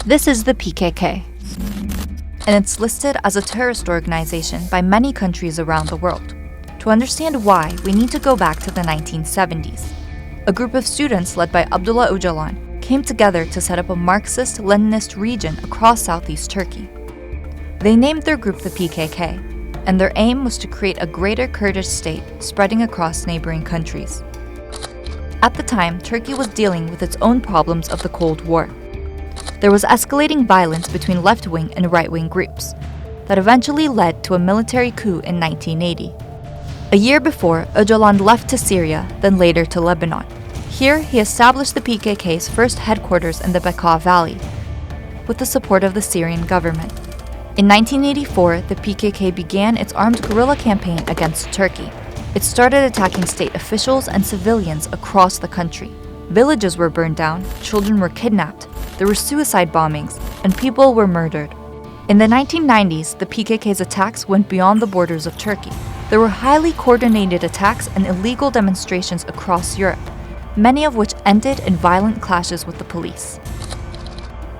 This is the PKK, and it's listed as a terrorist organization by many countries around the world. To understand why, we need to go back to the 1970s. A group of students led by Abdullah Öcalan came together to set up a Marxist-Leninist region across southeast Turkey. They named their group the PKK, and their aim was to create a greater Kurdish state spreading across neighboring countries. At the time, Turkey was dealing with its own problems of the Cold War. There was escalating violence between left-wing and right-wing groups that eventually led to a military coup in 1980. A year before, Öcalan left to Syria, then later to Lebanon. Here, he established the PKK's first headquarters in the Bekaa Valley, with the support of the Syrian government. In 1984, the PKK began its armed guerrilla campaign against Turkey. It started attacking state officials and civilians across the country. Villages were burned down, children were kidnapped, there were suicide bombings, and people were murdered. In the 1990s, the PKK's attacks went beyond the borders of Turkey. There were highly coordinated attacks and illegal demonstrations across Europe, many of which ended in violent clashes with the police.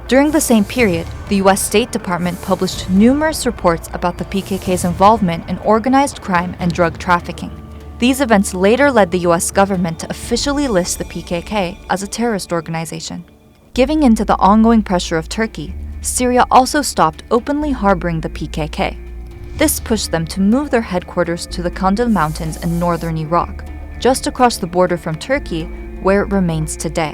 During the same period, the US State Department published numerous reports about the PKK's involvement in organized crime and drug trafficking. These events later led the US government to officially list the PKK as a terrorist organization. Giving in to the ongoing pressure of Turkey, Syria also stopped openly harboring the PKK. This pushed them to move their headquarters to the Kandil Mountains in northern Iraq, just across the border from Turkey, where it remains today.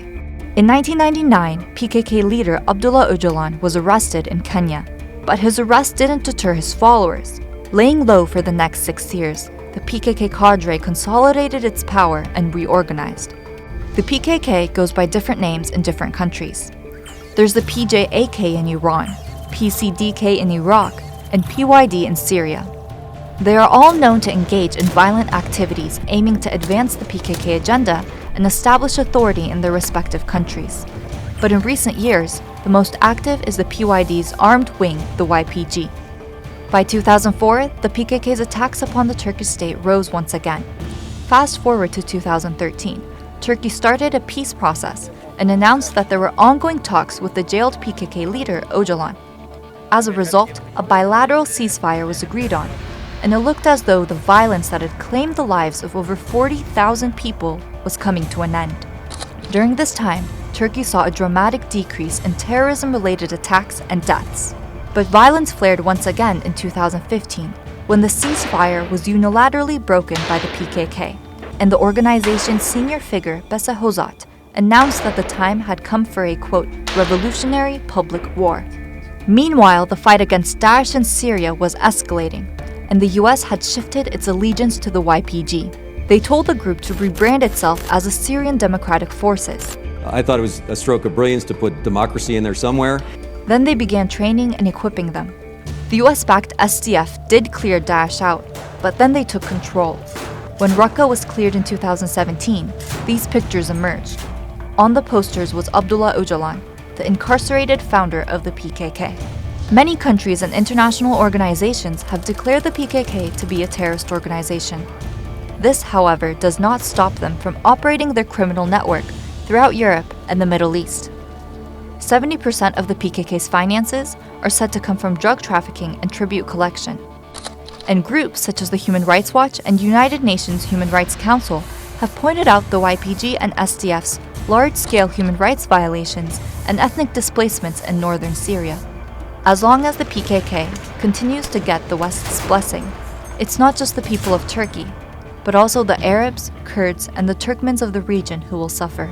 In 1999, PKK leader Abdullah Öcalan was arrested in Kenya, but his arrest didn't deter his followers. Laying low for the next 6 years, the PKK cadre consolidated its power and reorganized. The PKK goes by different names in different countries. There's the PJAK in Iran, PCDK in Iraq, and PYD in Syria. They are all known to engage in violent activities aiming to advance the PKK agenda and establish authority in their respective countries. But in recent years, the most active is the PYD's armed wing, the YPG. By 2004, the PKK's attacks upon the Turkish state rose once again. Fast forward to 2013, Turkey started a peace process and announced that there were ongoing talks with the jailed PKK leader Öcalan. As a result, a bilateral ceasefire was agreed on, and it looked as though the violence that had claimed the lives of over 40,000 people was coming to an end. During this time, Turkey saw a dramatic decrease in terrorism-related attacks and deaths. But violence flared once again in 2015, when the ceasefire was unilaterally broken by the PKK, and the organization's senior figure, Besa Hozat, announced that the time had come for a, quote, revolutionary public war. Meanwhile, the fight against Daesh in Syria was escalating, and the US had shifted its allegiance to the YPG. They told the group to rebrand itself as the Syrian Democratic Forces. I thought it was a stroke of brilliance to put democracy in there somewhere. Then they began training and equipping them. The US-backed SDF did clear Daesh out, but then they took control. When Raqqa was cleared in 2017, these pictures emerged. On the posters was Abdullah Öcalan, the incarcerated founder of the PKK. Many countries and international organizations have declared the PKK to be a terrorist organization. This, however, does not stop them from operating their criminal network throughout Europe and the Middle East. 70% of the PKK's finances are said to come from drug trafficking and tribute collection. And groups such as the Human Rights Watch and United Nations Human Rights Council have pointed out the YPG and SDF's large-scale human rights violations and ethnic displacements in northern Syria. As long as the PKK continues to get the West's blessing, it's not just the people of Turkey, but also the Arabs, Kurds, and the Turkmens of the region who will suffer.